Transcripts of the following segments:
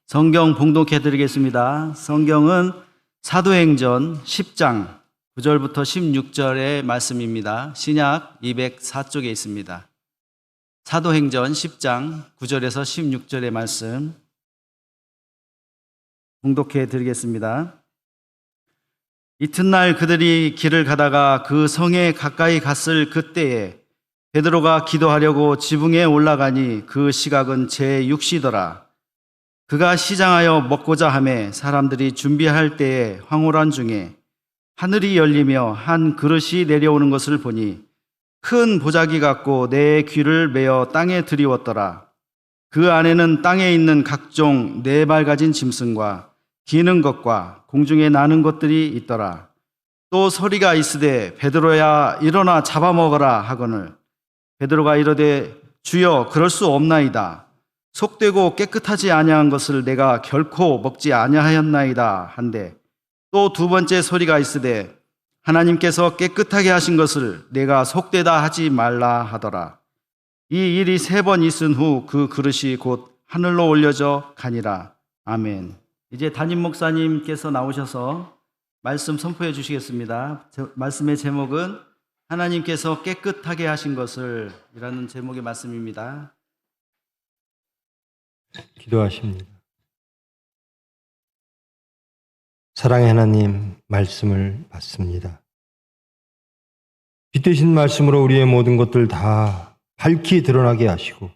성경 봉독해 드리겠습니다. 성경은 사도행전 10장 9절부터 16절의 말씀입니다. 신약 204쪽에 있습니다. 사도행전 10장 9절에서 16절의 말씀 봉독해 드리겠습니다. 이튿날 그들이 길을 가다가 그 성에 가까이 갔을 그때에 베드로가 기도하려고 지붕에 올라가니 그 시각은 제6시더라. 그가 시장하여 먹고자 하매 사람들이 준비할 때에 황홀한 중에 하늘이 열리며 한 그릇이 내려오는 것을 보니 큰 보자기 같고 네 귀를 메어 땅에 들이웠더라. 그 안에는 땅에 있는 각종 네 발 가진 짐승과 기는 것과 공중에 나는 것들이 있더라. 또 소리가 있으되 베드로야 일어나 잡아먹어라 하거늘 베드로가 이르되 주여 그럴 수 없나이다. 속되고 깨끗하지 아니한 것을 내가 결코 먹지 아니하였나이다 한데 또 두 번째 소리가 있으되 하나님께서 깨끗하게 하신 것을 내가 속되다 하지 말라 하더라. 이 일이 3번 있은 후 그 그릇이 곧 하늘로 올려져 가니라. 아멘. 이제 담임 목사님께서 나오셔서 말씀 선포해 주시겠습니다. 말씀의 제목은 하나님께서 깨끗하게 하신 것을 이라는 제목의 말씀입니다. 기도하십니다. 사랑의 하나님, 말씀을 받습니다. 빛되신 말씀으로 우리의 모든 것들 다 밝히 드러나게 하시고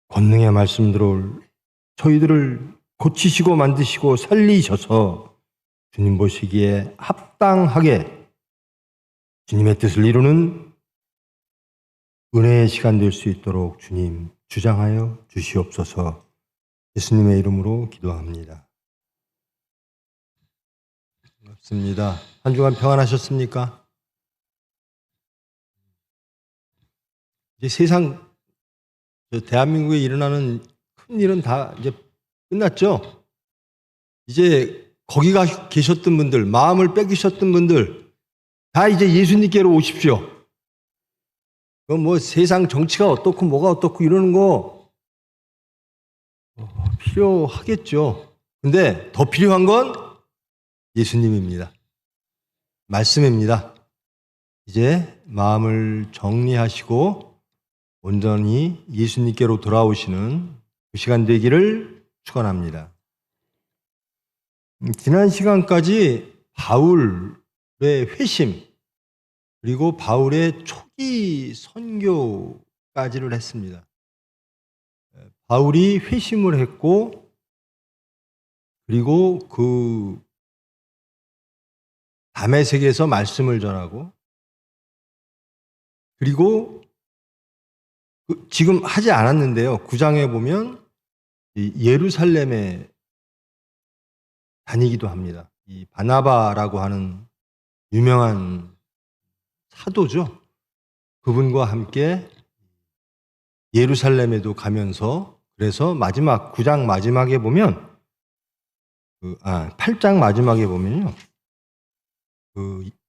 권능의 말씀 들어올 저희들을 고치시고 만드시고 살리셔서 주님 보시기에 합당하게 주님의 뜻을 이루는 은혜의 시간 될 수 있도록 주님 주장하여 주시옵소서. 예수님의 이름으로 기도합니다. 반갑습니다. 한 주간 평안하셨습니까? 이제 세상 대한민국에 일어나는 큰 일은 다 이제 끝났죠? 이제 거기 계셨던 분들, 마음을 뺏기셨던 분들 다 이제 예수님께로 오십시오. 그건 뭐 세상 정치가 어떻고 뭐가 어떻고 이러는 거 필요하겠죠. 근데 더 필요한 건 예수님입니다. 말씀입니다. 이제 마음을 정리하시고 온전히 예수님께로 돌아오시는 그 시간 되기를 축원합니다. 지난 시간까지 바울의 회심 그리고 바울의 초기 선교까지를 했습니다. 바울이 회심을 했고 그리고 그 다메섹에서 말씀을 전하고 그리고 지금 하지 않았는데요. 9장에 보면 예루살렘에 다니기도 합니다. 이 바나바라고 하는 유명한 사도죠. 그분과 함께 예루살렘에도 가면서 그래서 마지막 9장 마지막에 보면 8장 마지막에 보면요.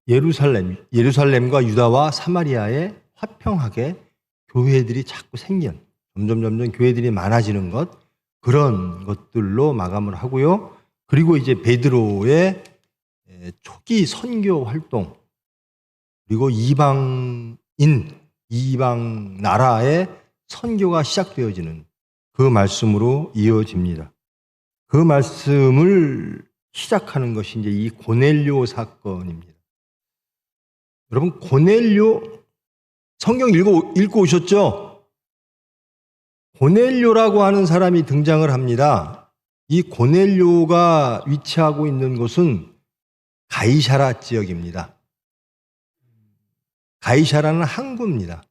예루살렘과 유다와 사마리아에 화평하게 교회들이 자꾸 점점 교회들이 많아지는 것 그런 것들로 마감을 하고요. 그리고 이제 베드로의 초기 선교 활동 그리고 이방 나라의 선교가 시작되어지는 그 말씀으로 이어집니다. 그 말씀을 시작하는 것이 이제 이 고넬료 사건입니다. 여러분 고넬료 성경 읽고 오셨죠? 고넬료라고 하는 사람이 등장을 합니다. 이 고넬료가 위치하고 있는 곳은 가이사라 지역입니다. 가이사라는 항구입니다.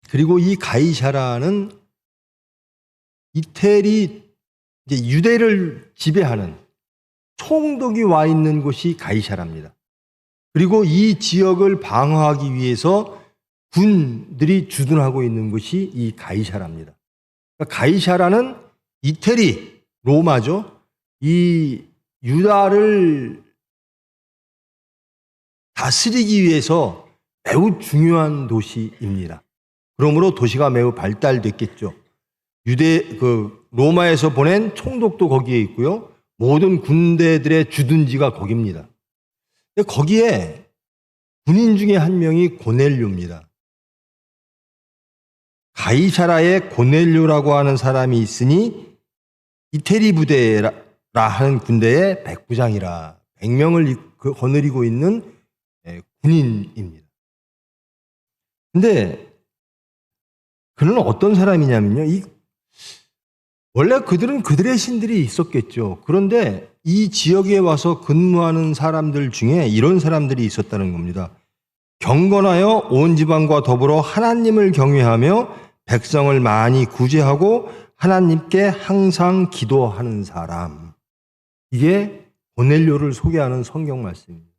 그리고 이 가이사라는 이태리 이제 유대를 지배하는 총독이 와 있는 곳이 가이사라입니다. 그리고 이 지역을 방어하기 위해서 군들이 주둔하고 있는 곳이 이 가이사라입니다. 그러니까 가이사라는 이태리, 로마죠. 이 유다를 다스리기 위해서 매우 중요한 도시입니다. 그러므로 도시가 매우 발달됐겠죠. 로마에서 보낸 총독도 거기에 있고요. 모든 군대들의 주둔지가 거기입니다. 거기에 군인 중에 한 명이 고넬료입니다. 가이사라에 고넬료라고 하는 사람이 있으니 이태리 부대라 하는 군대의 백부장이라 100명을 거느리고 있는 군인입니다. 근데 그는 어떤 사람이냐면요. 원래 그들은 그들의 신들이 있었겠죠. 그런데 이 지역에 와서 근무하는 사람들 중에 이런 사람들이 있었다는 겁니다. 경건하여 온 지방과 더불어 하나님을 경외하며 백성을 많이 구제하고 하나님께 항상 기도하는 사람. 이게 고넬료를 소개하는 성경 말씀입니다.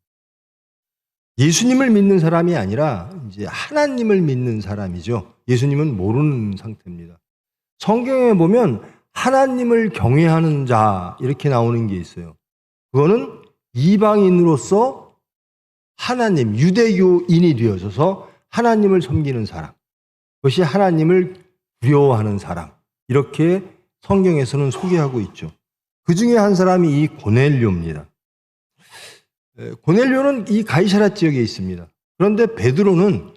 예수님을 믿는 사람이 아니라 이제 하나님을 믿는 사람이죠. 예수님은 모르는 상태입니다. 성경에 보면 하나님을 경외하는 자 이렇게 나오는 게 있어요. 그거는 이방인으로서 하나님, 유대교인이 되어져서 하나님을 섬기는 사람. 그것이 하나님을 두려워하는 사람. 이렇게 성경에서는 소개하고 있죠. 그 중에 한 사람이 이 고넬료입니다. 고넬료는 이 가이사라 지역에 있습니다. 그런데 베드로는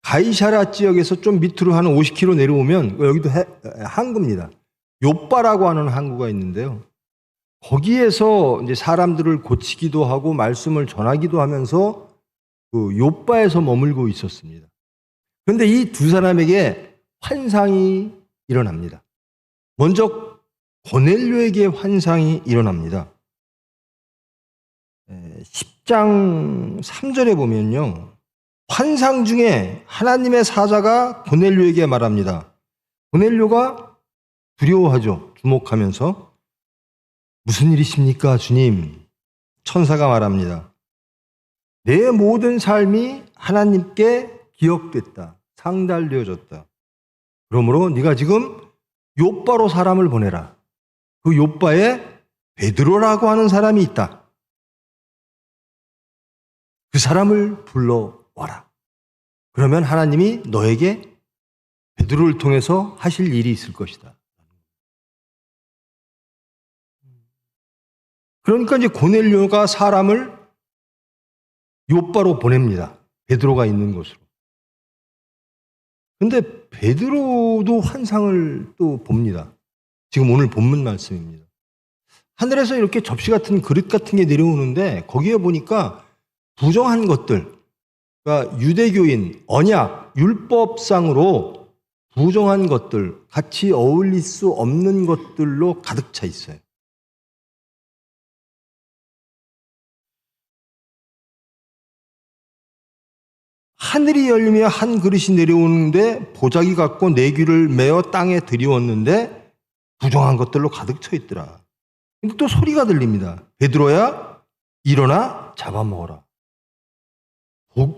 가이사라 지역에서 좀 밑으로 한 50km 내려오면 여기도 항구입니다. 욥바라고 하는 항구가 있는데요. 거기에서 이제 사람들을 고치기도 하고 말씀을 전하기도 하면서 그 욥바에서 머물고 있었습니다. 그런데 이 두 사람에게 환상이 일어납니다. 먼저 고넬료에게 환상이 일어납니다. 10장 3절에 보면요. 환상 중에 하나님의 사자가 고넬료에게 말합니다. 고넬료가 두려워하죠. 주목하면서. 무슨 일이십니까, 주님? 천사가 말합니다. 내 모든 삶이 하나님께 기억됐다. 상달되어졌다. 그러므로 네가 지금 욥바로 사람을 보내라. 그 욥바에 베드로라고 하는 사람이 있다. 그 사람을 불러와라. 그러면 하나님이 너에게 베드로를 통해서 하실 일이 있을 것이다. 그러니까 이제 고넬료가 사람을 욥바로 보냅니다. 베드로가 있는 곳으로. 근데 베드로도 환상을 또 봅니다. 지금 오늘 본문 말씀입니다. 하늘에서 이렇게 접시 같은 그릇 같은 게 내려오는데 거기에 보니까 부정한 것들, 그러니까 유대교인, 언약, 율법상으로 부정한 것들, 같이 어울릴 수 없는 것들로 가득 차 있어요. 하늘이 열리며 한 그릇이 내려오는데 보자기 갖고 네 귀를 메어 땅에 들이웠는데 부정한 것들로 가득 차 있더라. 근데 또 소리가 들립니다. 베드로야, 일어나 잡아먹어라.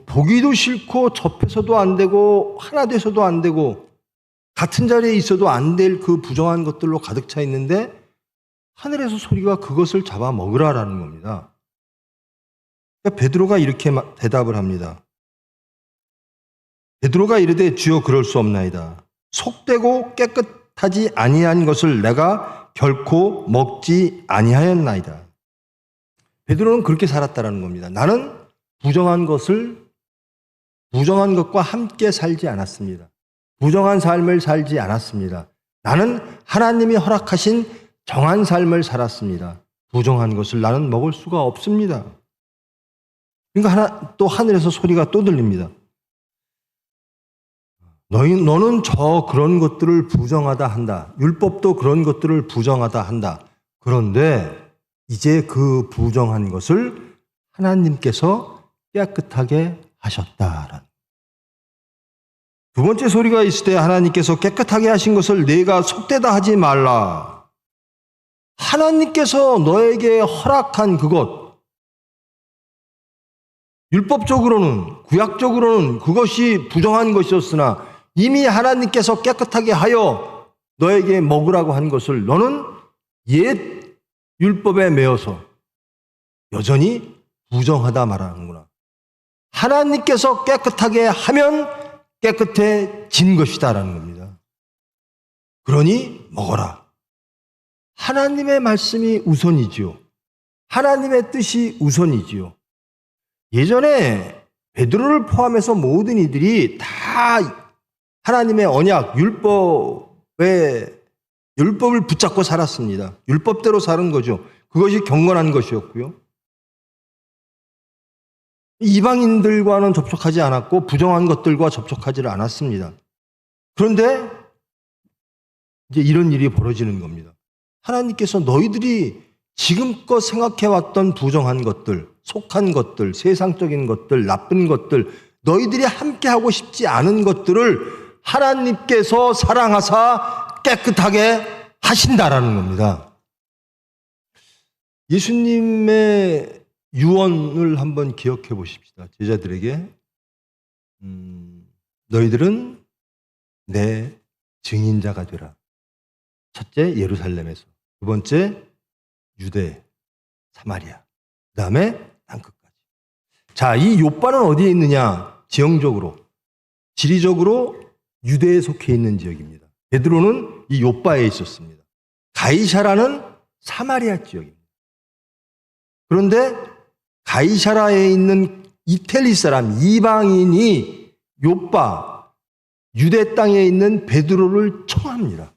보기도 싫고 접해서도 안 되고 하나 돼서도 안 되고 같은 자리에 있어도 안 될 그 부정한 것들로 가득 차 있는데 하늘에서 소리가 그것을 잡아먹으라라는 겁니다. 그러니까 베드로가 이렇게 대답을 합니다. 베드로가 이르되 주여 그럴 수 없나이다. 속되고 깨끗하지 아니한 것을 내가 결코 먹지 아니하였나이다. 베드로는 그렇게 살았다라는 겁니다. 나는 부정한 것과 함께 살지 않았습니다. 부정한 삶을 살지 않았습니다. 나는 하나님이 허락하신 정한 삶을 살았습니다. 부정한 것을 나는 먹을 수가 없습니다. 그러니까 또 하늘에서 소리가 또 들립니다. 너는 그런 것들을 부정하다 한다. 율법도 그런 것들을 부정하다 한다. 그런데 이제 그 부정한 것을 하나님께서 깨끗하게 하셨다. 두 번째 소리가 있을 때 하나님께서 깨끗하게 하신 것을 내가 속되다 하지 말라. 하나님께서 너에게 허락한 그것, 율법적으로는, 구약적으로는 그것이 부정한 것이었으나 이미 하나님께서 깨끗하게 하여 너에게 먹으라고 한 것을 너는 옛 율법에 매여서 여전히 부정하다 말하는구나. 하나님께서 깨끗하게 하면 깨끗해진 것이다라는 겁니다. 그러니 먹어라. 하나님의 말씀이 우선이지요. 하나님의 뜻이 우선이지요. 예전에 베드로를 포함해서 모든 이들이 다 하나님의 언약, 율법을 붙잡고 살았습니다. 율법대로 사는 거죠. 그것이 경건한 것이었고요. 이방인들과는 접촉하지 않았고 부정한 것들과 접촉하지를 않았습니다. 그런데 이제 이런 일이 벌어지는 겁니다. 하나님께서 너희들이 지금껏 생각해왔던 부정한 것들, 속한 것들, 세상적인 것들, 나쁜 것들, 너희들이 함께하고 싶지 않은 것들을 하나님께서 사랑하사 깨끗하게 하신다라는 겁니다. 예수님의 유언을 한번 기억해 보십시다. 제자들에게 너희들은 내 증인자가 되라. 첫째 예루살렘에서, 두 번째 유대, 사마리아, 그 다음에 땅끝까지. 자, 이 욥바는 어디에 있느냐? 지형적으로, 지리적으로 유대에 속해 있는 지역입니다. 베드로는 이 욥바에 있었습니다. 가이사라는 사마리아 지역입니다. 그런데 가이사라에 있는 이태리 사람, 이방인이 욥바, 유대 땅에 있는 베드로를 청합니다.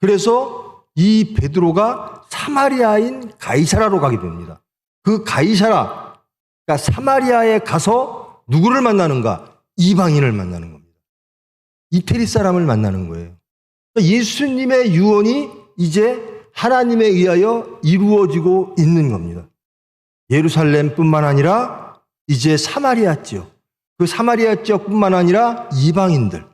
그래서 이 베드로가 사마리아인 가이사라로 가게 됩니다. 그 가이사라, 그러니까 사마리아에 가서 누구를 만나는가? 이방인을 만나는 겁니다. 이태리 사람을 만나는 거예요. 그러니까 예수님의 유언이 이제 하나님에 의하여 이루어지고 있는 겁니다. 예루살렘뿐만 아니라 이제 사마리아 지역, 그 사마리아 지역뿐만 아니라 이방인들,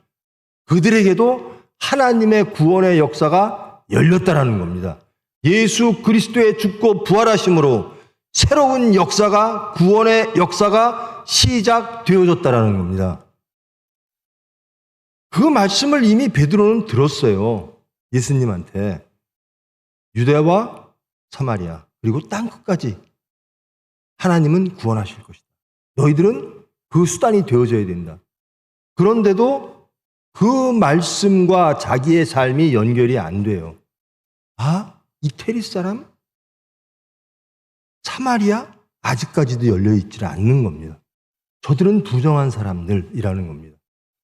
그들에게도 하나님의 구원의 역사가 열렸다라는 겁니다. 예수 그리스도의 죽고 부활하심으로 새로운 역사가, 구원의 역사가 시작되어졌다라는 겁니다. 그 말씀을 이미 베드로는 들었어요. 예수님한테. 유대와 사마리아, 그리고 땅끝까지 하나님은 구원하실 것이다. 너희들은 그 수단이 되어져야 된다. 그런데도 그 말씀과 자기의 삶이 연결이 안 돼요. 아, 이태리 사람? 사마리아? 아직까지도 열려있지 않는 겁니다. 저들은 부정한 사람들이라는 겁니다.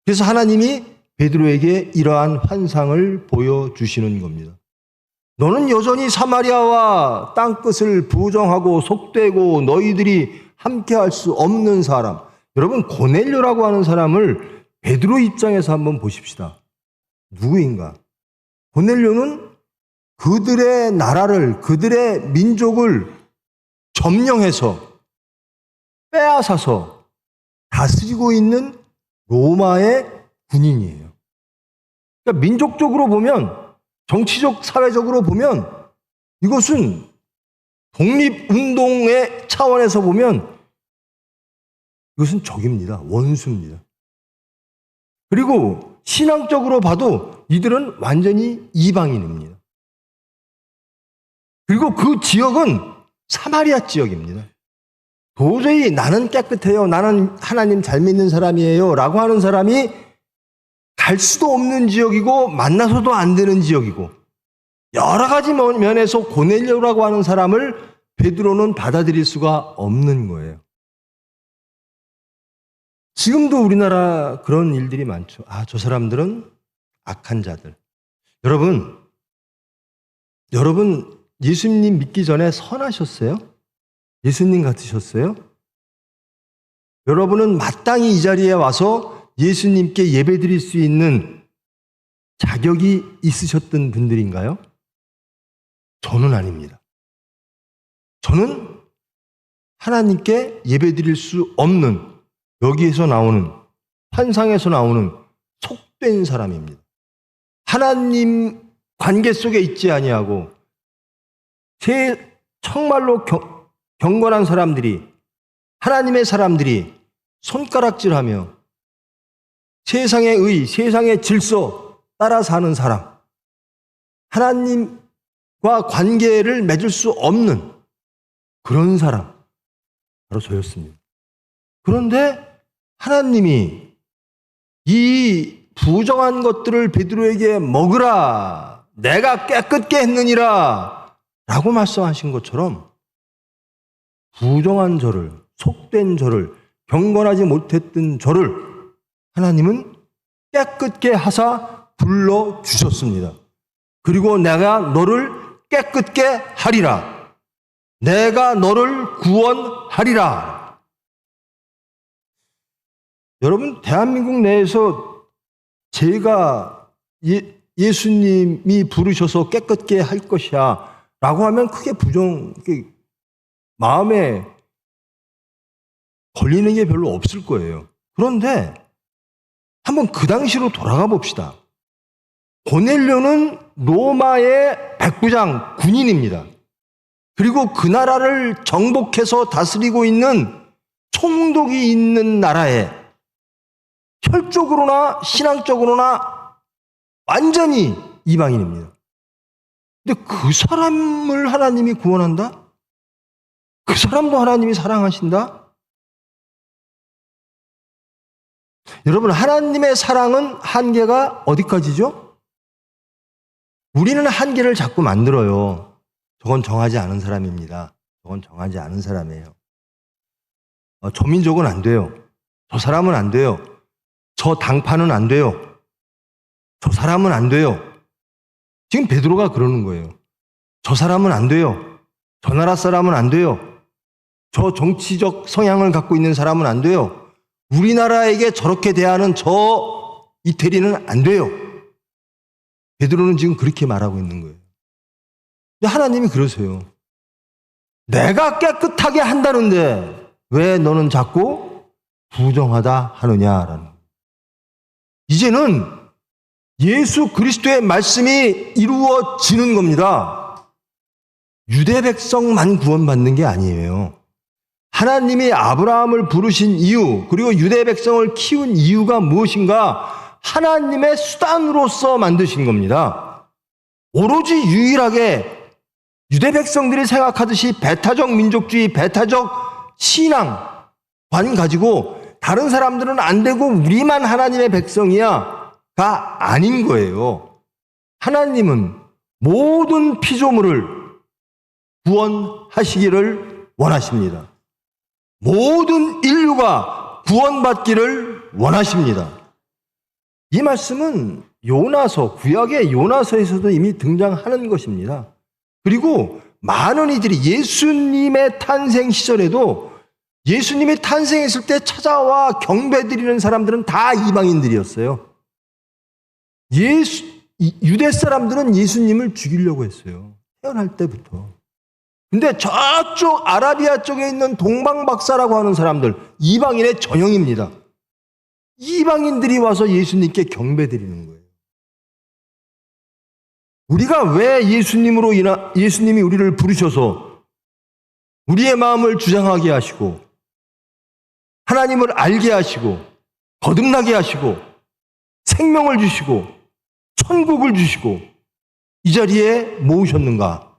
그래서 하나님이 베드로에게 이러한 환상을 보여주시는 겁니다. 너는 여전히 사마리아와 땅끝을 부정하고 속되고 너희들이 함께할 수 없는 사람. 여러분, 고넬료라고 하는 사람을 베드로 입장에서 한번 보십시다. 누구인가? 고넬료는 그들의 나라를, 그들의 민족을 점령해서 빼앗아서 다스리고 있는 로마의 군인이에요. 그러니까 민족적으로 보면, 정치적, 사회적으로 보면 이것은 독립운동의 차원에서 보면 이것은 적입니다. 원수입니다. 그리고 신앙적으로 봐도 이들은 완전히 이방인입니다. 그리고 그 지역은 사마리아 지역입니다. 도저히 나는 깨끗해요, 나는 하나님 잘 믿는 사람이에요 라고 하는 사람이 갈 수도 없는 지역이고 만나서도 안 되는 지역이고, 여러 가지 면에서 고넬료라고 하는 사람을 베드로는 받아들일 수가 없는 거예요. 지금도 우리나라 그런 일들이 많죠. 아, 저 사람들은 악한 자들. 여러분 예수님 믿기 전에 선하셨어요? 예수님 같으셨어요? 여러분은 마땅히 이 자리에 와서 예수님께 예배드릴 수 있는 자격이 있으셨던 분들인가요? 저는 아닙니다. 저는 하나님께 예배드릴 수 없는, 여기에서 나오는, 환상에서 나오는 속된 사람입니다. 하나님 관계 속에 있지 아니하고 정말로 경건한 사람들이, 하나님의 사람들이 손가락질하며 세상의 의, 세상의 질서 따라 사는 사람, 하나님과 관계를 맺을 수 없는 그런 사람, 바로 저였습니다. 그런데 하나님이 이 부정한 것들을 베드로에게 먹으라. 내가 깨끗게 했느니라. 라고 말씀하신 것처럼 부정한 저를, 속된 저를, 경건하지 못했던 저를 하나님은 깨끗게 하사 불러주셨습니다. 그리고 내가 너를 깨끗게 하리라. 내가 너를 구원하리라. 여러분, 대한민국 내에서 제가 예수님이 부르셔서 깨끗게 할 것이야 라고 하면 크게 마음에 걸리는 게 별로 없을 거예요. 그런데 한번 그 당시로 돌아가 봅시다. 고넬료는 로마의 백부장 군인입니다. 그리고 그 나라를 정복해서 다스리고 있는 총독이 있는 나라에 혈족으로나 신앙적으로나 완전히 이방인입니다. 근데 그 사람을 하나님이 구원한다? 그 사람도 하나님이 사랑하신다? 여러분, 하나님의 사랑은 한계가 어디까지죠? 우리는 한계를 자꾸 만들어요. 저건 정하지 않은 사람입니다. 저건 정하지 않은 사람이에요. 저 민족은 안 돼요. 저 사람은 안 돼요. 저 당파는 안 돼요. 저 사람은 안 돼요. 지금 베드로가 그러는 거예요. 저 사람은 안 돼요. 저 나라 사람은 안 돼요. 저 정치적 성향을 갖고 있는 사람은 안 돼요. 우리나라에게 저렇게 대하는 저 이태리는 안 돼요. 베드로는 지금 그렇게 말하고 있는 거예요. 근데 하나님이 그러세요. 내가 깨끗하게 한다는데 왜 너는 자꾸 부정하다 하느냐라는 거예요. 이제는 예수 그리스도의 말씀이 이루어지는 겁니다. 유대 백성만 구원받는 게 아니에요. 하나님이 아브라함을 부르신 이유, 그리고 유대 백성을 키운 이유가 무엇인가? 하나님의 수단으로서 만드신 겁니다. 오로지 유일하게 유대 백성들이 생각하듯이 배타적 민족주의, 배타적 신앙관 가지고 다른 사람들은 안 되고 우리만 하나님의 백성이야가 아닌 거예요. 하나님은 모든 피조물을 구원하시기를 원하십니다. 모든 인류가 구원받기를 원하십니다. 이 말씀은 요나서, 구약의 요나서에서도 이미 등장하는 것입니다. 그리고 많은 이들이 예수님의 탄생 시절에도 예수님이 탄생했을 때 찾아와 경배드리는 사람들은 다 이방인들이었어요. 유대 사람들은 예수님을 죽이려고 했어요. 태어날 때부터. 근데 저쪽 아라비아 쪽에 있는 동방박사라고 하는 사람들, 이방인의 전형입니다. 이방인들이 와서 예수님께 경배드리는 거예요. 우리가 왜 예수님이 우리를 부르셔서 우리의 마음을 주장하게 하시고 하나님을 알게 하시고 거듭나게 하시고 생명을 주시고 천국을 주시고 이 자리에 모으셨는가?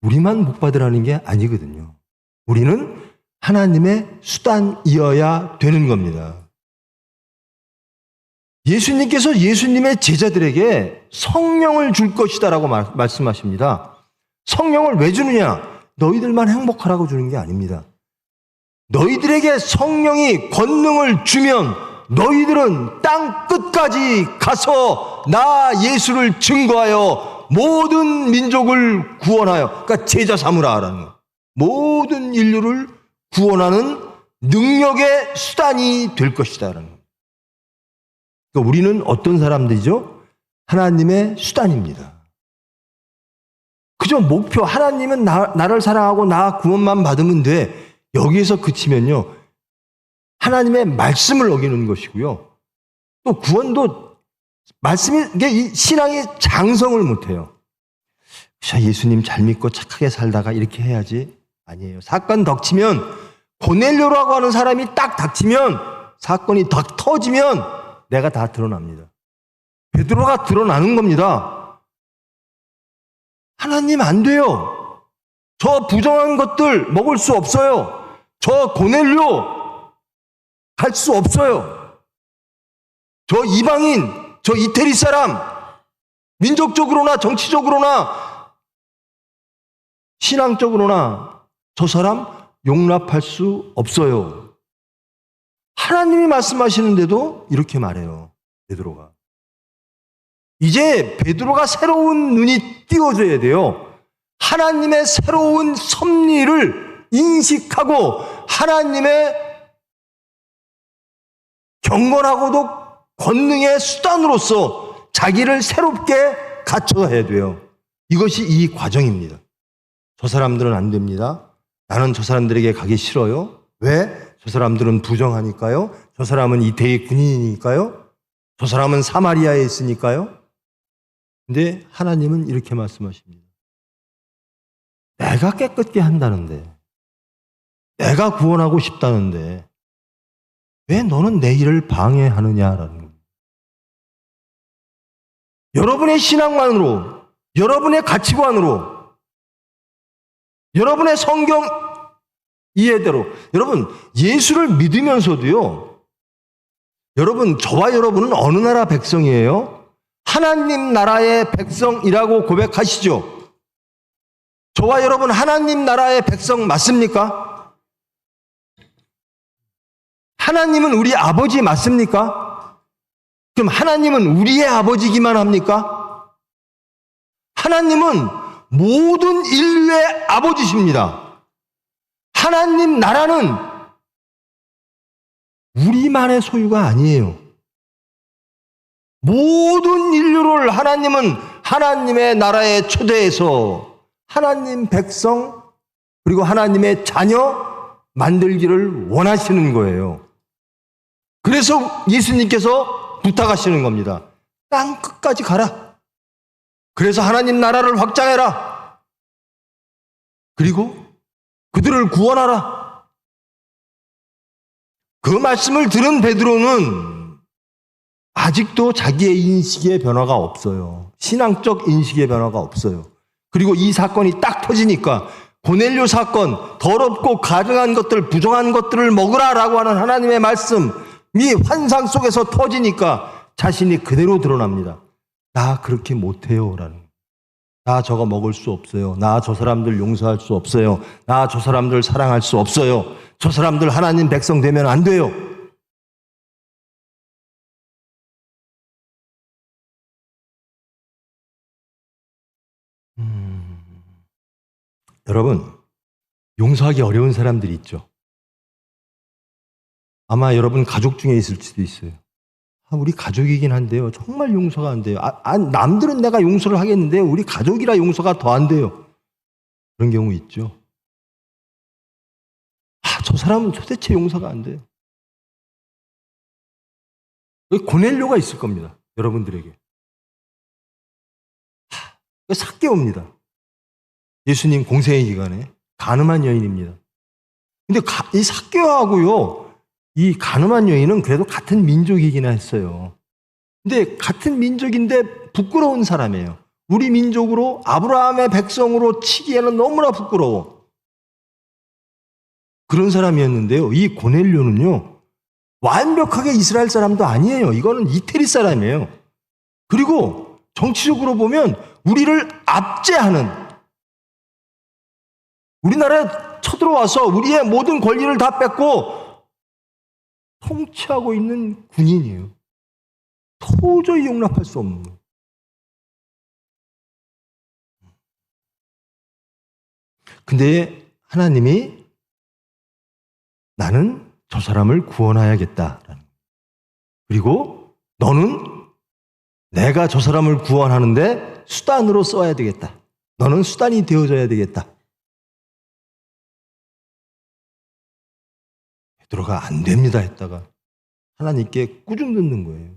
우리만 복 받으라는 게 아니거든요. 우리는 하나님의 수단이어야 되는 겁니다. 예수님께서 예수님의 제자들에게 성령을 줄 것이다라고 말씀하십니다. 성령을 왜 주느냐? 너희들만 행복하라고 주는 게 아닙니다. 너희들에게 성령이 권능을 주면 너희들은 땅 끝까지 가서 나 예수를 증거하여 모든 민족을 구원하여, 그러니까 제자 삼으라라는 거. 모든 인류를 구원하는 능력의 수단이 될 것이다라는 거. 그러니까 우리는 어떤 사람들이죠? 하나님의 수단입니다. 그저 목표, 하나님은 나를 사랑하고 나 구원만 받으면 돼. 여기에서 그치면요, 하나님의 말씀을 어기는 것이고요. 또 구원도 말씀이, 이 신앙이 장성을 못해요. 예수님 잘 믿고 착하게 살다가 이렇게 해야지. 아니에요. 사건 닥치면, 고넬료라고 하는 사람이 딱 닥치면, 사건이 딱 터지면 내가 다 드러납니다. 베드로가 드러나는 겁니다. 하나님 안 돼요. 저 부정한 것들 먹을 수 없어요. 저 고넬료 갈 수 없어요. 저 이방인, 저 이태리 사람, 민족적으로나 정치적으로나 신앙적으로나 저 사람 용납할 수 없어요. 하나님이 말씀하시는데도 이렇게 말해요. 베드로가. 이제 베드로가 새로운 눈이 띄워져야 돼요. 하나님의 새로운 섭리를 인식하고 하나님의 경건하고도 권능의 수단으로서 자기를 새롭게 갖춰야 돼요. 이것이 이 과정입니다. 저 사람들은 안 됩니다. 나는 저 사람들에게 가기 싫어요. 왜? 저 사람들은 부정하니까요. 저 사람은 이태리 군인이니까요. 저 사람은 사마리아에 있으니까요. 근데 하나님은 이렇게 말씀하십니다. 내가 깨끗게 한다는데, 내가 구원하고 싶다는데 왜 너는 내 일을 방해하느냐라는 겁니다. 여러분의 신앙만으로, 여러분의 가치관으로, 여러분의 성경 이해대로, 여러분 예수를 믿으면서도요, 여러분 저와 여러분은 어느 나라 백성이에요? 하나님 나라의 백성이라고 고백하시죠? 저와 여러분 하나님 나라의 백성 맞습니까? 하나님은 우리 아버지 맞습니까? 그럼 하나님은 우리의 아버지기만 합니까? 하나님은 모든 인류의 아버지십니다. 하나님 나라는 우리만의 소유가 아니에요. 모든 인류를 하나님은 하나님의 나라에 초대해서 하나님 백성 그리고 하나님의 자녀 만들기를 원하시는 거예요. 그래서 예수님께서 부탁하시는 겁니다. 땅 끝까지 가라. 그래서 하나님 나라를 확장해라. 그리고 그들을 구원하라. 그 말씀을 들은 베드로는 아직도 자기의 인식의 변화가 없어요. 신앙적 인식의 변화가 없어요. 그리고 이 사건이 딱 터지니까 고넬료 사건, 더럽고 가증한 것들, 부정한 것들을 먹으라라고 하는 하나님의 말씀이 환상 속에서 터지니까 자신이 그대로 드러납니다. 나 그렇게 못해요 라는. 나 저거 먹을 수 없어요. 나 저 사람들 용서할 수 없어요. 나 저 사람들 사랑할 수 없어요. 저 사람들 하나님 백성 되면 안 돼요. 여러분, 용서하기 어려운 사람들이 있죠. 아마 여러분 가족 중에 있을 수도 있어요. 우리 가족이긴 한데요. 정말 용서가 안 돼요. 남들은 내가 용서를 하겠는데 우리 가족이라 용서가 더 안 돼요. 그런 경우 있죠. 저 사람은 도대체 용서가 안 돼요. 고넬료가 있을 겁니다. 여러분들에게. 삭개오입니다. 예수님 공생의 기간에 간음한 여인입니다. 근데 이 삭개오하고요, 이 간음한 여인은 그래도 같은 민족이긴 했어요. 근데 같은 민족인데 부끄러운 사람이에요. 우리 민족으로 아브라함의 백성으로 치기에는 너무나 부끄러워. 그런 사람이었는데요. 이 고넬료는요, 완벽하게 이스라엘 사람도 아니에요. 이거는 이태리 사람이에요. 그리고 정치적으로 보면 우리를 압제하는, 우리나라에 쳐들어와서 우리의 모든 권리를 다 뺏고 통치하고 있는 군인이에요. 도저히 용납할 수 없는 거예요. 근데 하나님이 나는 저 사람을 구원해야겠다. 그리고 너는 내가 저 사람을 구원하는데 수단으로 써야 되겠다. 너는 수단이 되어줘야 되겠다. 베드로가 안 됩니다 했다가 하나님께 꾸중 듣는 거예요.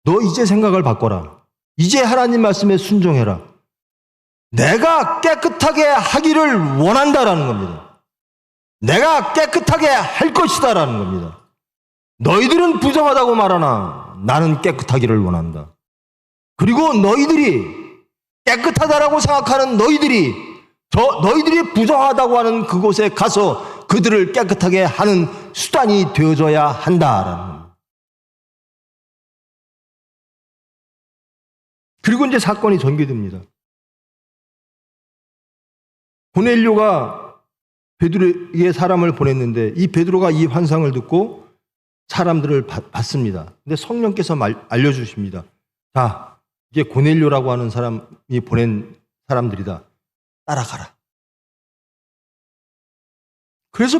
너 이제 생각을 바꿔라. 이제 하나님 말씀에 순종해라. 내가 깨끗하게 하기를 원한다라는 겁니다. 내가 깨끗하게 할 것이다라는 겁니다. 너희들은 부정하다고 말하나 나는 깨끗하기를 원한다. 그리고 너희들이 깨끗하다라고 생각하는 너희들이 부정하다고 하는 그곳에 가서 그들을 깨끗하게 하는 수단이 되어줘야 한다라는 겁니다. 그리고 이제 사건이 전개됩니다. 고넬료가 베드로에게 사람을 보냈는데 이 베드로가 이 환상을 듣고 사람들을 받습니다. 근데 성령께서 알려주십니다. 자, 이게 고넬료라고 하는 사람이 보낸 사람들이다. 따라가라. 그래서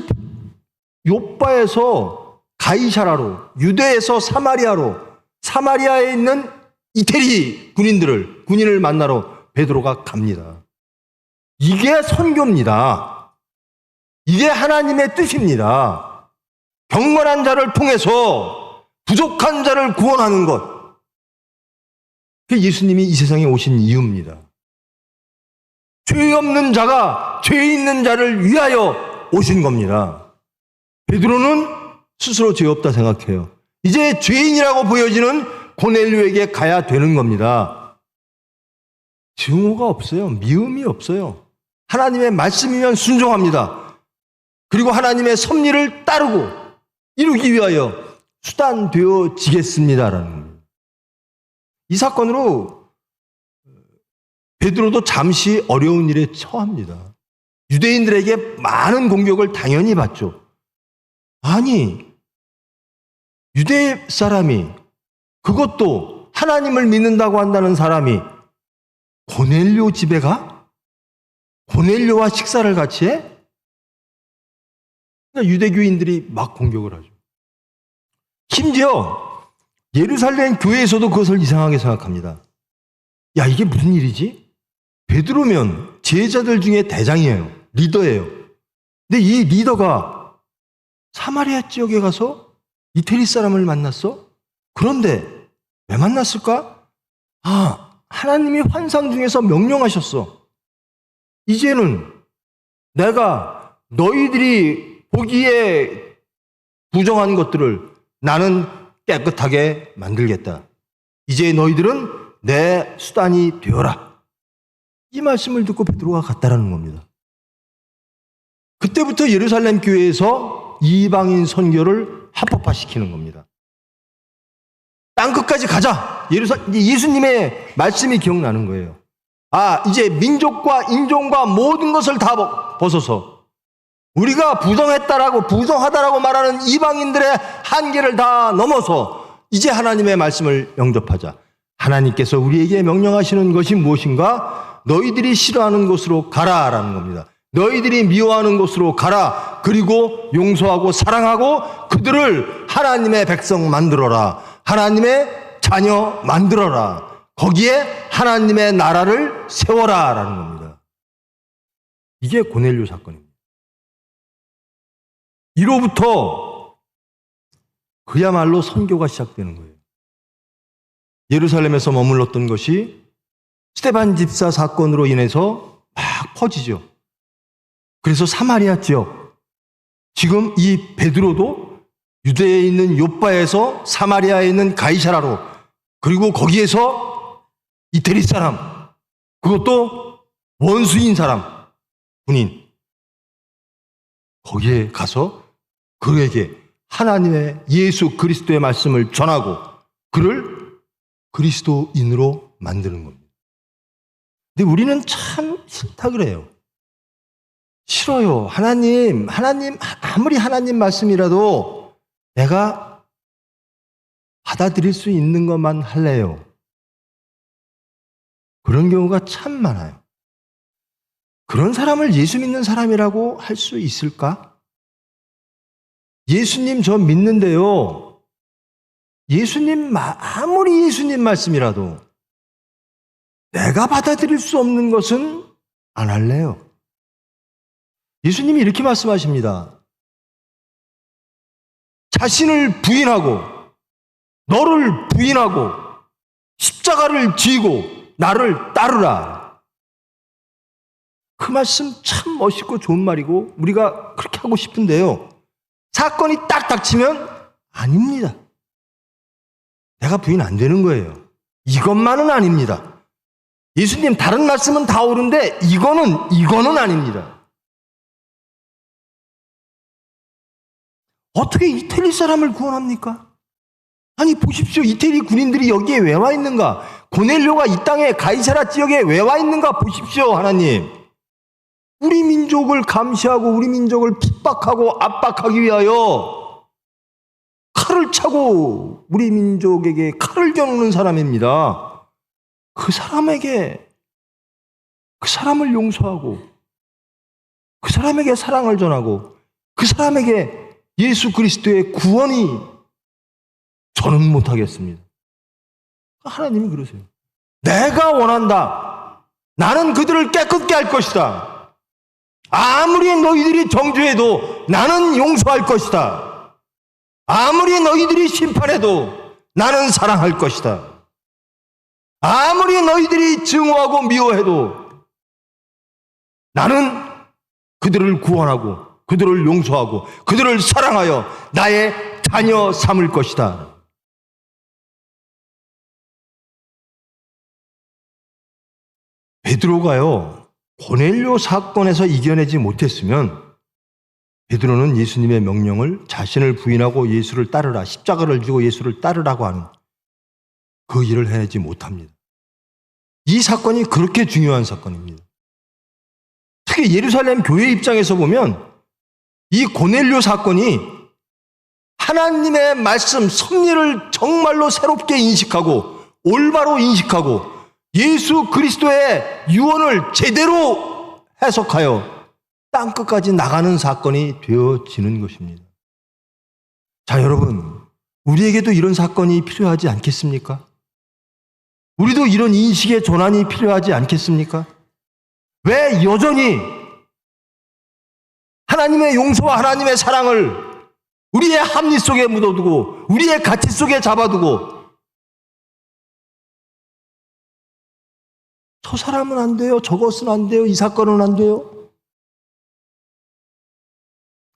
요빠에서 가이사라로, 유대에서 사마리아로, 사마리아에 있는 이태리 군인을 만나러 베드로가 갑니다. 이게 선교입니다. 이게 하나님의 뜻입니다. 경건한 자를 통해서 부족한 자를 구원하는 것. 그게 예수님이 이 세상에 오신 이유입니다. 죄 없는 자가 죄 있는 자를 위하여 오신 겁니다. 베드로는 스스로 죄 없다 생각해요. 이제 죄인이라고 보여지는 고넬료에게 가야 되는 겁니다. 증오가 없어요. 미움이 없어요. 하나님의 말씀이면 순종합니다. 그리고 하나님의 섭리를 따르고 이루기 위하여 수단되어지겠습니다라는 겁니다. 이 사건으로 베드로도 잠시 어려운 일에 처합니다. 유대인들에게 많은 공격을 당연히 받죠. 아니, 유대 사람이, 그것도 하나님을 믿는다고 한다는 사람이 고넬료 집에 가? 고넬료와 식사를 같이 해? 그러니까 유대교인들이 막 공격을 하죠. 심지어 예루살렘 교회에서도 그것을 이상하게 생각합니다. 야, 이게 무슨 일이지? 베드로면 제자들 중에 대장이에요. 리더예요. 근데 이 리더가 사마리아 지역에 가서 이태리 사람을 만났어? 그런데 왜 만났을까? 아, 하나님이 환상 중에서 명령하셨어. 이제는 내가 너희들이 보기에 부정한 것들을 나는 깨끗하게 만들겠다. 이제 너희들은 내 수단이 되어라. 이 말씀을 듣고 베드로가 갔다라는 겁니다. 그때부터 예루살렘 교회에서 이방인 선교를 합법화시키는 겁니다. 땅끝까지 가자. 예수님의 말씀이 기억나는 거예요. 아, 이제 민족과 인종과 모든 것을 다 벗어서 우리가 부정하다라고 말하는 이방인들의 한계를 다 넘어서 이제 하나님의 말씀을 영접하자. 하나님께서 우리에게 명령하시는 것이 무엇인가? 너희들이 싫어하는 곳으로 가라라는 겁니다. 너희들이 미워하는 곳으로 가라. 그리고 용서하고 사랑하고 그들을 하나님의 백성 만들어라. 하나님의 자녀 만들어라. 거기에 하나님의 나라를 세워라라는 겁니다. 이게 고넬료 사건입니다. 이로부터 그야말로 선교가 시작되는 거예요. 예루살렘에서 머물렀던 것이 스데반 집사 사건으로 인해서 막 퍼지죠. 그래서 사마리아 지역, 지금 이 베드로도 유대에 있는 요빠에서 사마리아에 있는 가이사라로, 그리고 거기에서 이태리 사람, 그것도 원수인 사람, 군인, 거기에 가서 그에게 하나님의 예수 그리스도의 말씀을 전하고 그를 그리스도인으로 만드는 겁니다. 근데 우리는 참 싫다 그래요. 싫어요. 하나님 아무리 하나님 말씀이라도 내가 받아들일 수 있는 것만 할래요. 그런 경우가 참 많아요. 그런 사람을 예수 믿는 사람이라고 할 수 있을까? 예수님 저 믿는데요. 아무리 예수님 말씀이라도 내가 받아들일 수 없는 것은 안 할래요. 예수님이 이렇게 말씀하십니다. 자신을 부인하고 너를 부인하고 십자가를 지고 나를 따르라. 그 말씀 참 멋있고 좋은 말이고 우리가 그렇게 하고 싶은데요. 사건이 딱 닥치면 아닙니다. 내가 부인 안 되는 거예요. 이것만은 아닙니다. 예수님 다른 말씀은 다 옳은데 이거는 아닙니다. 어떻게 이태리 사람을 구원합니까? 아니 보십시오. 이태리 군인들이 여기에 왜 와 있는가? 고넬료가 이 땅에 가이사라 지역에 왜 와 있는가 보십시오. 하나님, 우리 민족을 감시하고 우리 민족을 핍박하고 압박하기 위하여 칼을 차고 우리 민족에게 칼을 겨누는 사람입니다. 그 사람을 용서하고 그 사람에게 사랑을 전하고 그 사람에게 예수 그리스도의 구원이 저는 못하겠습니다. 하나님이 그러세요. 내가 원한다. 나는 그들을 깨끗게 할 것이다. 아무리 너희들이 정죄해도 나는 용서할 것이다. 아무리 너희들이 심판해도 나는 사랑할 것이다. 아무리 너희들이 증오하고 미워해도 나는 그들을 구원하고 그들을 용서하고 그들을 사랑하여 나의 자녀 삼을 것이다. 베드로가요, 고넬료 사건에서 이겨내지 못했으면 베드로는 예수님의 명령을 자신을 부인하고 예수를 따르라, 십자가를 지고 예수를 따르라고 하는 그 일을 해내지 못합니다. 이 사건이 그렇게 중요한 사건입니다. 특히 예루살렘 교회 입장에서 보면 이 고넬료 사건이 하나님의 말씀, 섭리를 정말로 새롭게 인식하고 올바로 인식하고 예수 그리스도의 유언을 제대로 해석하여 땅끝까지 나가는 사건이 되어지는 것입니다. 자, 여러분, 우리에게도 이런 사건이 필요하지 않겠습니까? 우리도 이런 인식의 전환이 필요하지 않겠습니까? 왜 여전히 하나님의 용서와 하나님의 사랑을 우리의 합리 속에 묻어두고 우리의 가치 속에 잡아두고 저 사람은 안 돼요, 저것은 안 돼요, 이 사건은 안 돼요.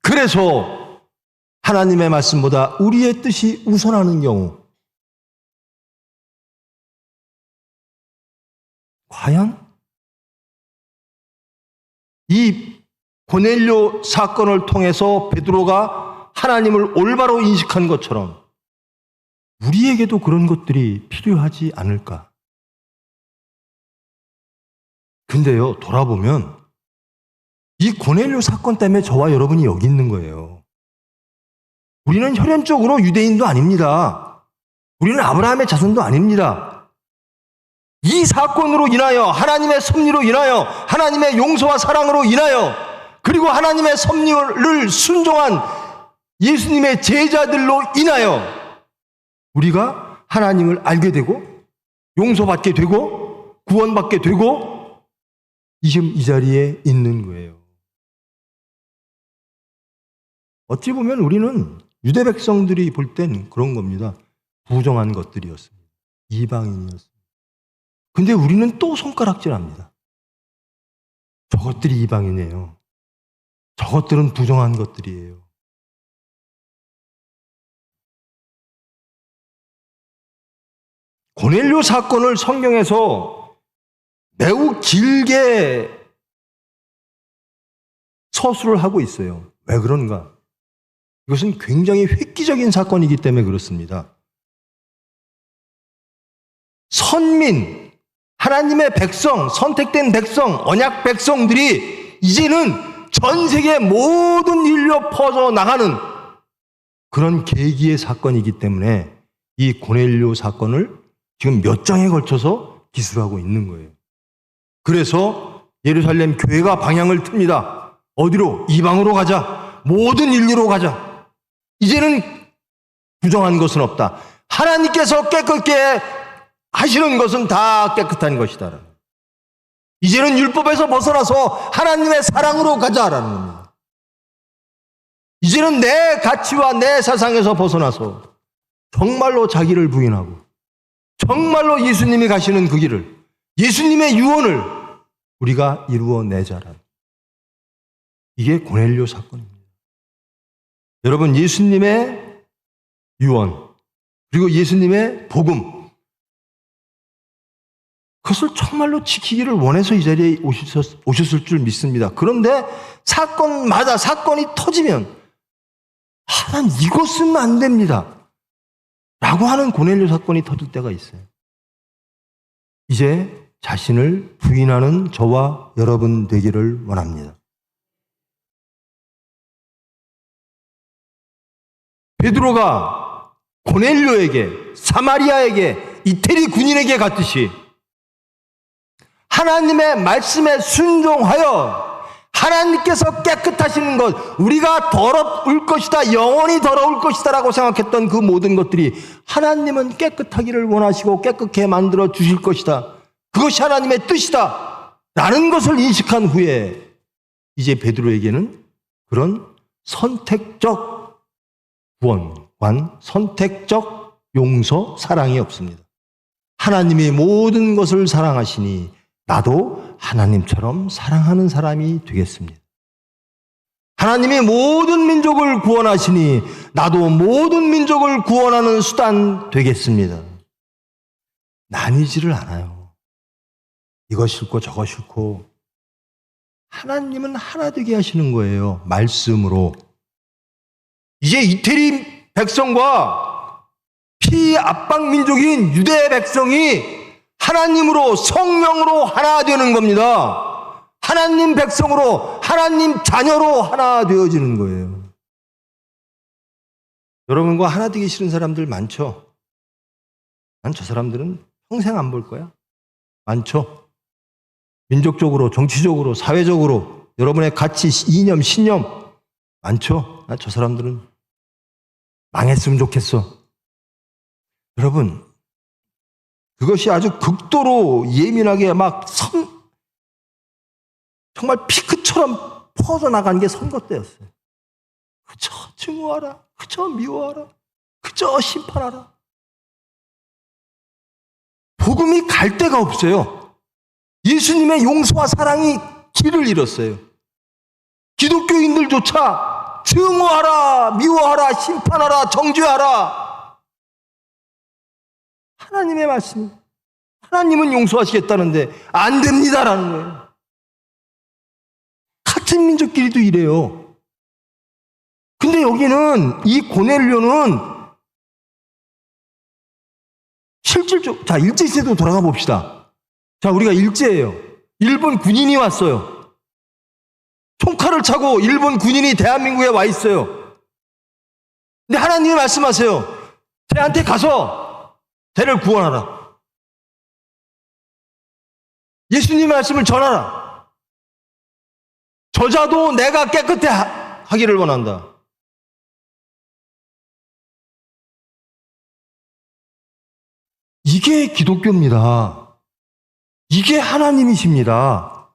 그래서 하나님의 말씀보다 우리의 뜻이 우선하는 경우, 과연 이 고넬료 사건을 통해서 베드로가 하나님을 올바로 인식한 것처럼 우리에게도 그런 것들이 필요하지 않을까? 근데요, 돌아보면 이 고넬료 사건 때문에 저와 여러분이 여기 있는 거예요. 우리는 혈연적으로 유대인도 아닙니다. 우리는 아브라함의 자손도 아닙니다. 이 사건으로 인하여, 하나님의 섭리로 인하여, 하나님의 용서와 사랑으로 인하여, 그리고 하나님의 섭리를 순종한 예수님의 제자들로 인하여 우리가 하나님을 알게 되고 용서받게 되고 구원받게 되고 지금 이 자리에 있는 거예요. 어찌 보면 우리는 유대 백성들이 볼 땐 그런 겁니다. 부정한 것들이었습니다. 이방인이었습니다. 근데 우리는 또 손가락질합니다. 저것들이 이방이네요. 저것들은 부정한 것들이에요. 고넬료 사건을 성경에서 매우 길게 서술을 하고 있어요. 왜 그런가? 이것은 굉장히 획기적인 사건이기 때문에 그렇습니다. 선민, 하나님의 백성, 선택된 백성, 언약 백성들이 이제는 전 세계 모든 인류에 퍼져나가는 그런 계기의 사건이기 때문에 이 고넬료 사건을 지금 몇 장에 걸쳐서 기술하고 있는 거예요. 그래서 예루살렘 교회가 방향을 틉니다. 어디로? 이방으로 가자. 모든 인류로 가자. 이제는 부정한 것은 없다. 하나님께서 깨끗게 하시는 것은 다 깨끗한 것이다. 이제는 율법에서 벗어나서 하나님의 사랑으로 가자라는 겁니다. 이제는 내 가치와 내 사상에서 벗어나서 정말로 자기를 부인하고 정말로 예수님이 가시는 그 길을, 예수님의 유언을 우리가 이루어내자라. 이게 고넬료 사건입니다. 여러분, 예수님의 유언 그리고 예수님의 복음, 그것을 정말로 지키기를 원해서 이 자리에 오셨을 줄 믿습니다. 그런데 사건마다 사건이 터지면 난 이거 쓰면 안 됩니다 라고 하는 고넬료 사건이 터질 때가 있어요. 이제 자신을 부인하는 저와 여러분 되기를 원합니다. 베드로가 고넬료에게, 사마리아에게, 이태리 군인에게 갔듯이 하나님의 말씀에 순종하여 하나님께서 깨끗하시는 것, 우리가 더러울 것이다, 영원히 더러울 것이다 라고 생각했던 그 모든 것들이 하나님은 깨끗하기를 원하시고 깨끗하게 만들어 주실 것이다, 그것이 하나님의 뜻이다 라는 것을 인식한 후에 이제 베드로에게는 그런 선택적 구원관, 선택적 용서, 사랑이 없습니다. 하나님이 모든 것을 사랑하시니 나도 하나님처럼 사랑하는 사람이 되겠습니다. 하나님이 모든 민족을 구원하시니 나도 모든 민족을 구원하는 수단 되겠습니다. 나뉘지를 않아요. 이거 싫고 저거 싫고. 하나님은 하나 되게 하시는 거예요. 말씀으로. 이제 이태리 백성과 피압박 민족인 유대 백성이 하나님으로, 성령으로 하나 되는 겁니다. 하나님 백성으로, 하나님 자녀로 하나 되어지는 거예요. 여러분과 하나 되기 싫은 사람들 많죠? 난 저 사람들은 평생 안 볼 거야. 많죠? 민족적으로, 정치적으로, 사회적으로, 여러분의 가치, 이념, 신념 많죠? 난 저 사람들은 망했으면 좋겠어. 여러분, 그것이 아주 극도로 예민하게 막 정말 피크처럼 퍼져나간 게 선거 때였어요. 그저 증오하라, 그저 미워하라, 그저 심판하라. 복음이 갈 데가 없어요. 예수님의 용서와 사랑이 길을 잃었어요. 기독교인들조차 증오하라, 미워하라, 심판하라, 정죄하라. 하나님의 말씀, 하나님은 용서하시겠다는데 안 됩니다라는 거예요. 같은 민족끼리도 이래요. 근데 여기는 이 고넬료는 실질적, 자, 일제 시대로 돌아가 봅시다. 자, 우리가 일제예요. 일본 군인이 왔어요. 총칼을 차고 일본 군인이 대한민국에 와 있어요. 근데 하나님이 말씀하세요. 쟤한테 가서 쟤를 구원하라. 예수님의 말씀을 전하라. 저자도 내가 깨끗해 하기를 원한다. 이게 기독교입니다. 이게 하나님이십니다.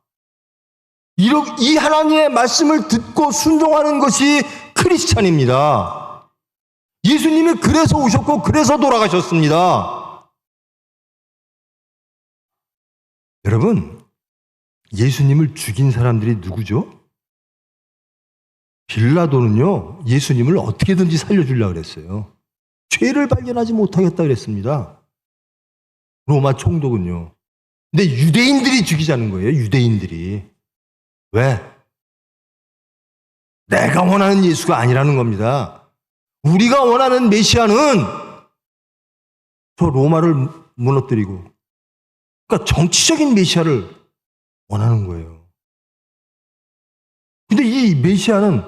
이 하나님의 말씀을 듣고 순종하는 것이 크리스찬입니다. 예수님이 그래서 오셨고 그래서 돌아가셨습니다. 여러분, 예수님을 죽인 사람들이 누구죠? 빌라도는요, 예수님을 어떻게든지 살려주려고 그랬어요. 죄를 발견하지 못하겠다 그랬습니다. 로마 총독은요. 근데 유대인들이 죽이자는 거예요. 유대인들이. 왜? 내가 원하는 예수가 아니라는 겁니다. 우리가 원하는 메시아는 저 로마를 무너뜨리고, 그러니까 정치적인 메시아를 원하는 거예요. 근데 이 메시아는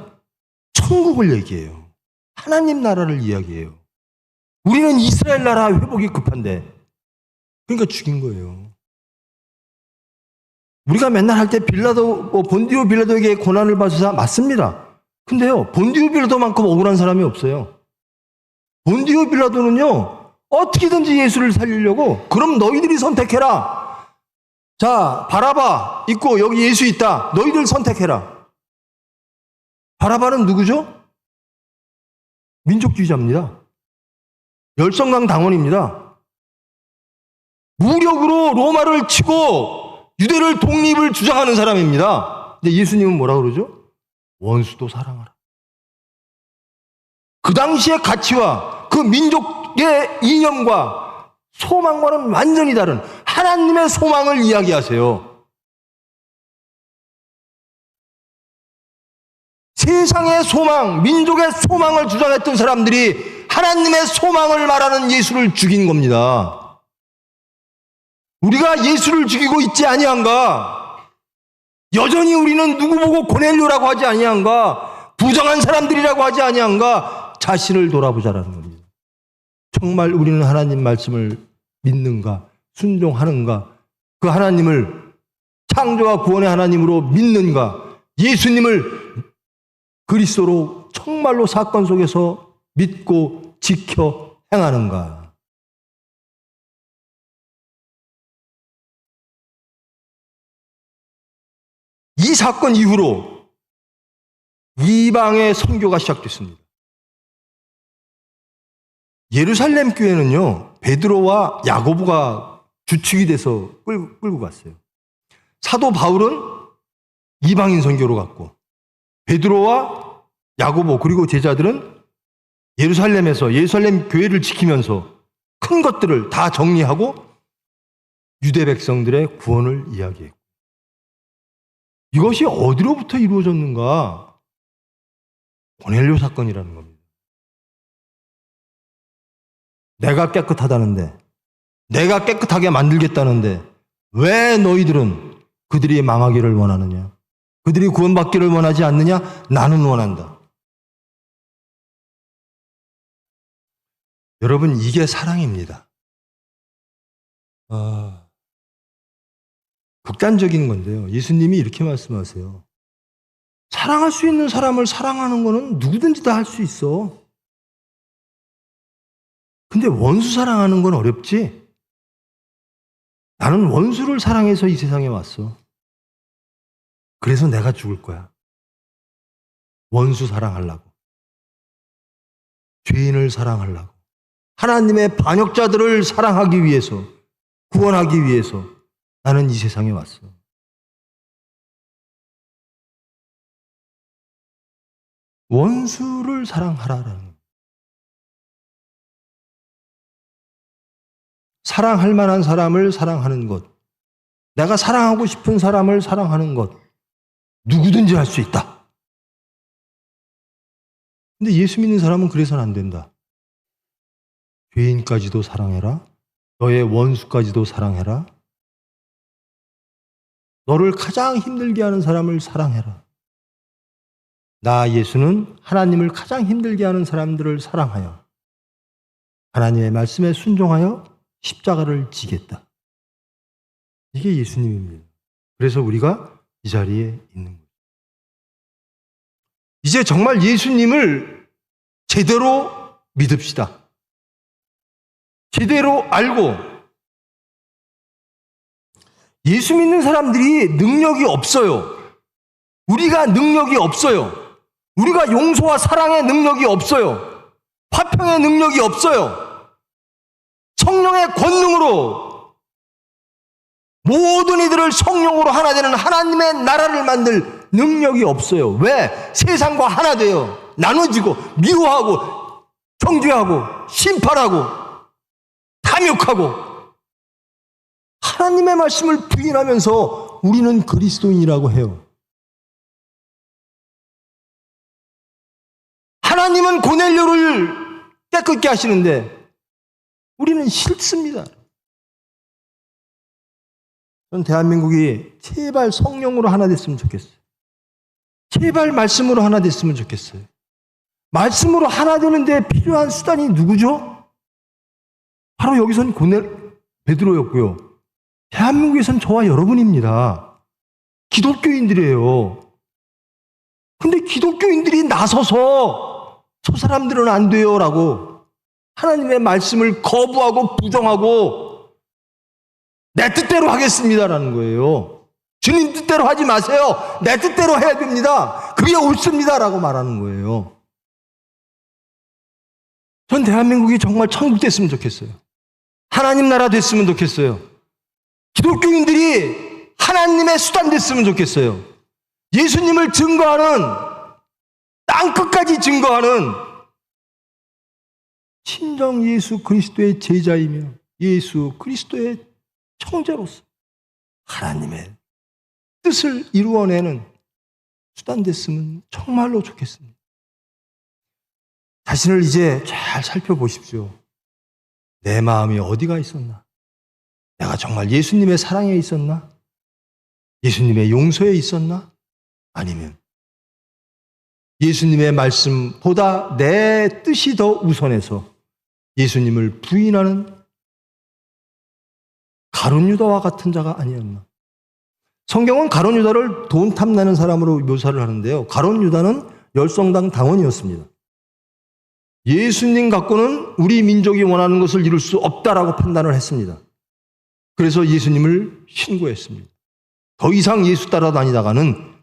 천국을 얘기해요. 하나님 나라를 이야기해요. 우리는 이스라엘 나라 회복이 급한데, 그러니까 죽인 거예요. 우리가 맨날 할 때 본디오 빌라도에게 고난을 받으사 맞습니다. 근데요, 본디오 빌라도만큼 억울한 사람이 없어요. 본디오 빌라도는요, 어떻게든지 예수를 살리려고, 그럼 너희들이 선택해라. 자, 바라바 있고 여기 예수 있다. 너희들 선택해라. 바라바는 누구죠? 민족주의자입니다. 열성강 당원입니다. 무력으로 로마를 치고 유대를 독립을 주장하는 사람입니다. 근데 예수님은 뭐라 그러죠? 원수도 사랑하라. 그 당시의 가치와 그 민족의 이념과 소망과는 완전히 다른 하나님의 소망을 이야기하세요. 세상의 소망, 민족의 소망을 주장했던 사람들이 하나님의 소망을 말하는 예수를 죽인 겁니다. 우리가 예수를 죽이고 있지 아니한가? 여전히 우리는 누구 보고 고넬료라고 하지 아니한가? 부정한 사람들이라고 하지 아니한가? 자신을 돌아보자라는 겁니다. 정말 우리는 하나님 말씀을 믿는가? 순종하는가? 그 하나님을 창조와 구원의 하나님으로 믿는가? 예수님을 그리스도로 정말로 사건 속에서 믿고 지켜 행하는가? 이 사건 이후로 이방의 선교가 시작됐습니다. 예루살렘 교회는요, 베드로와 야고보가 주축이 돼서 끌고 갔어요. 사도 바울은 이방인 선교로 갔고, 베드로와 야고보 그리고 제자들은 예루살렘에서 예루살렘 교회를 지키면서 큰 것들을 다 정리하고 유대 백성들의 구원을 이야기했고, 이것이 어디로부터 이루어졌는가? 고넬료 사건이라는 겁니다. 내가 깨끗하다는데, 내가 깨끗하게 만들겠다는데 왜 너희들은 그들이 망하기를 원하느냐? 그들이 구원받기를 원하지 않느냐? 나는 원한다. 여러분, 이게 사랑입니다. 극단적인 건데요. 예수님이 이렇게 말씀하세요. 사랑할 수 있는 사람을 사랑하는 거는 누구든지 다 할 수 있어. 근데 원수 사랑하는 건 어렵지? 나는 원수를 사랑해서 이 세상에 왔어. 그래서 내가 죽을 거야. 원수 사랑하려고. 죄인을 사랑하려고. 하나님의 반역자들을 사랑하기 위해서, 구원하기 위해서 나는 이 세상에 왔어. 원수를 사랑하라라는 거예요. 사랑할 만한 사람을 사랑하는 것, 내가 사랑하고 싶은 사람을 사랑하는 것, 누구든지 할 수 있다. 근데 예수 믿는 사람은 그래서는 안 된다. 죄인까지도 사랑해라. 너의 원수까지도 사랑해라. 너를 가장 힘들게 하는 사람을 사랑해라. 나 예수는 하나님을 가장 힘들게 하는 사람들을 사랑하여 하나님의 말씀에 순종하여 십자가를 지겠다. 이게 예수님입니다. 그래서 우리가 이 자리에 있는 거예요. 이제 정말 예수님을 제대로 믿읍시다. 제대로 알고, 예수 믿는 사람들이 능력이 없어요. 우리가 능력이 없어요. 우리가 용서와 사랑의 능력이 없어요. 화평의 능력이 없어요. 성령의 권능으로 모든 이들을 성령으로 하나 되는 하나님의 나라를 만들 능력이 없어요. 왜? 세상과 하나 되어 나눠지고 미워하고 정죄하고 심판하고 탐욕하고 하나님의 말씀을 부인하면서 우리는 그리스도인이라고 해요. 하나님은 고넬료를 깨끗게 하시는데 우리는 싫습니다. 전 대한민국이 제발 성령으로 하나 됐으면 좋겠어요. 제발 말씀으로 하나 됐으면 좋겠어요. 말씀으로 하나 되는데 필요한 수단이 누구죠? 바로 여기선 베드로였고요. 대한민국에선 저와 여러분입니다. 기독교인들이에요. 근데 기독교인들이 나서서 저 사람들은 안 돼요 라고 하나님의 말씀을 거부하고 부정하고 내 뜻대로 하겠습니다라는 거예요. 주님 뜻대로 하지 마세요. 내 뜻대로 해야 됩니다. 그게 옳습니다라고 말하는 거예요. 전 대한민국이 정말 천국 됐으면 좋겠어요. 하나님 나라 됐으면 좋겠어요. 기독교인들이 하나님의 수단 됐으면 좋겠어요. 예수님을 증거하는, 땅끝까지 증거하는 친정 예수 그리스도의 제자이며 예수 그리스도의 형제로서 하나님의 뜻을 이루어내는 수단 됐으면 정말로 좋겠습니다. 자신을 이제 잘 살펴보십시오. 내 마음이 어디가 있었나? 내가 정말 예수님의 사랑에 있었나? 예수님의 용서에 있었나? 아니면 예수님의 말씀보다 내 뜻이 더 우선해서 예수님을 부인하는 가룟 유다와 같은 자가 아니었나? 성경은 가룟 유다를 돈 탐나는 사람으로 묘사를 하는데요. 가룟 유다는 열성당 당원이었습니다. 예수님 갖고는 우리 민족이 원하는 것을 이룰 수 없다라고 판단을 했습니다. 그래서 예수님을 신고했습니다. 더 이상 예수 따라다니다가는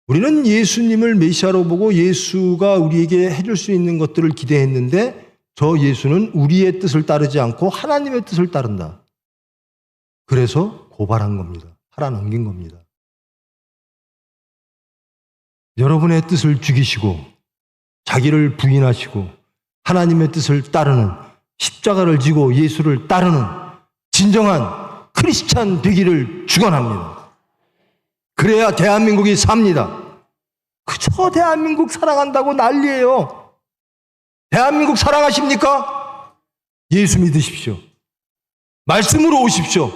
우리는 예수님을 메시아로 보고 예수가 우리에게 해줄 수 있는 것들을 기대했는데 저 예수는 우리의 뜻을 따르지 않고 하나님의 뜻을 따른다. 그래서 고발한 겁니다. 팔아넘긴 겁니다. 여러분의 뜻을 죽이시고 자기를 부인하시고 하나님의 뜻을 따르는 십자가를 지고 예수를 따르는 진정한 크리스찬 되기를 축원합니다. 그래야 대한민국이 삽니다. 그저 대한민국 사랑한다고 난리예요. 대한민국 사랑하십니까? 예수 믿으십시오. 말씀으로 오십시오.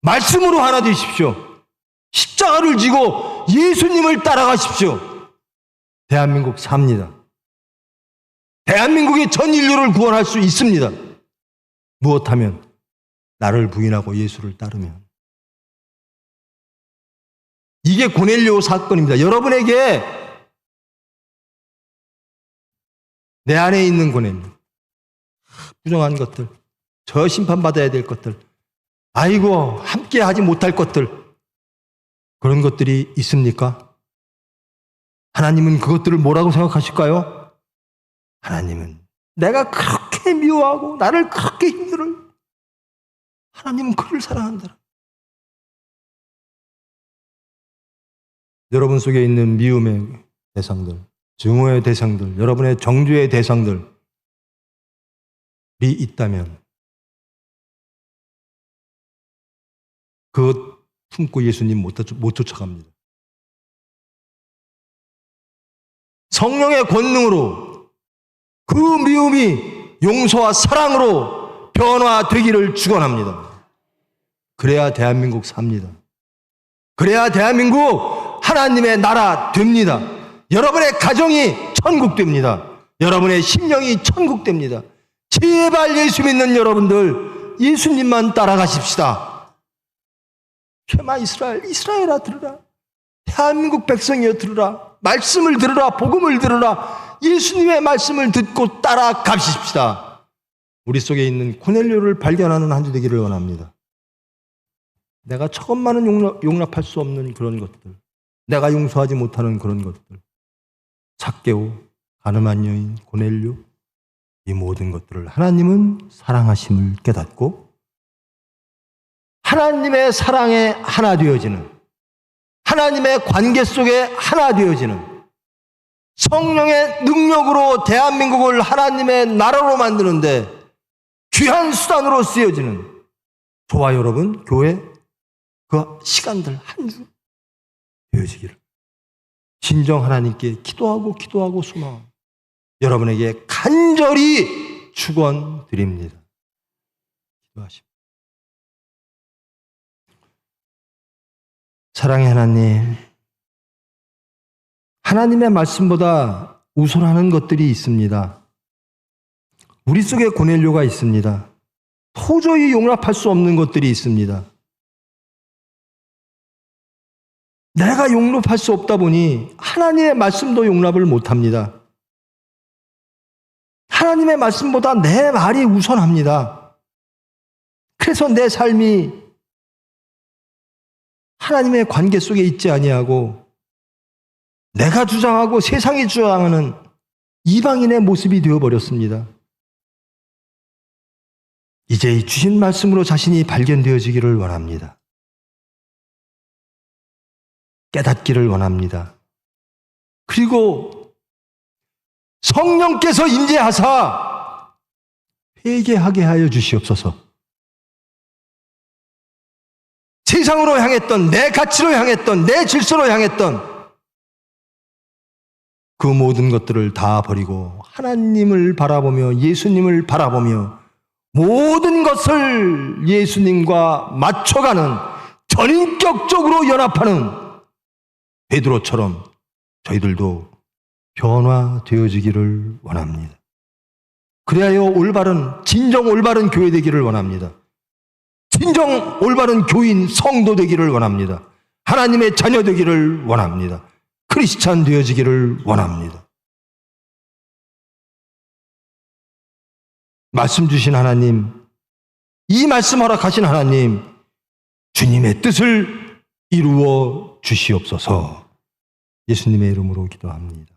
말씀으로 하나 되십시오. 십자가를 지고 예수님을 따라가십시오. 대한민국 삽니다. 대한민국의 전 인류를 구원할 수 있습니다. 무엇하면? 나를 부인하고 예수를 따르면. 이게 고넬료 사건입니다. 여러분에게 내 안에 있는 고넬료, 부정한 것들, 저 심판받아야 될 것들, 아이고 함께 하지 못할 것들, 그런 것들이 있습니까? 하나님은 그것들을 뭐라고 생각하실까요? 하나님은 내가 그렇게 미워하고 나를 그렇게 힘들어, 하나님은 그를 사랑한다. 여러분 속에 있는 미움의 대상들, 증오의 대상들, 여러분의 정죄의 대상들이 있다면 그것 품고 예수님 못 쫓아갑니다. 성령의 권능으로 그 미움이 용서와 사랑으로 변화되기를 축원합니다. 그래야 대한민국 삽니다. 그래야 대한민국 하나님의 나라 됩니다. 여러분의 가정이 천국 됩니다. 여러분의 심령이 천국 됩니다. 제발 예수 믿는 여러분들 예수님만 따라가십시다. 쉐마 이스라엘, 이스라엘아 들으라. 대한민국 백성이여 들으라. 말씀을 들으라. 복음을 들으라. 예수님의 말씀을 듣고 따라가십시다. 우리 속에 있는 고넬료를 발견하는 한 주 되기를 원합니다. 내가 저것만은 용납할 수 없는 그런 것들, 내가 용서하지 못하는 그런 것들, 삭개오, 가늠한 여인, 고넬료, 이 모든 것들을 하나님은 사랑하심을 깨닫고 하나님의 사랑에 하나 되어지는, 하나님의 관계 속에 하나 되어지는, 성령의 능력으로 대한민국을 하나님의 나라로 만드는데 귀한 수단으로 쓰여지는 저와 여러분 교회 그 시간들 한 주 되어지기를 진정 하나님께 기도하고 소망 여러분에게 간절히 축원드립니다. 기도하십시오. 사랑의 하나님, 하나님의 말씀보다 우선하는 것들이 있습니다. 우리 속에 고넬료가 있습니다. 도저히 용납할 수 없는 것들이 있습니다. 내가 용납할 수 없다 보니 하나님의 말씀도 용납을 못합니다. 하나님의 말씀보다 내 말이 우선합니다. 그래서 내 삶이 하나님의 관계 속에 있지 아니하고 내가 주장하고 세상이 주장하는 이방인의 모습이 되어버렸습니다. 이제 주신 말씀으로 자신이 발견되어지기를 원합니다. 깨닫기를 원합니다. 그리고 성령께서 임재하사 회개하게 하여 주시옵소서. 세상으로 향했던, 내 가치로 향했던, 내 질서로 향했던 그 모든 것들을 다 버리고 하나님을 바라보며 예수님을 바라보며 모든 것을 예수님과 맞춰가는 전인격적으로 연합하는 베드로처럼 저희들도 변화되어지기를 원합니다. 그래야 진정 올바른 교회 되기를 원합니다. 진정 올바른 교인 성도 되기를 원합니다. 하나님의 자녀 되기를 원합니다. 크리스찬 되어지기를 원합니다. 말씀 주신 하나님, 이 말씀 허락하신 하나님, 주님의 뜻을 이루어 주시옵소서. 예수님의 이름으로 기도합니다.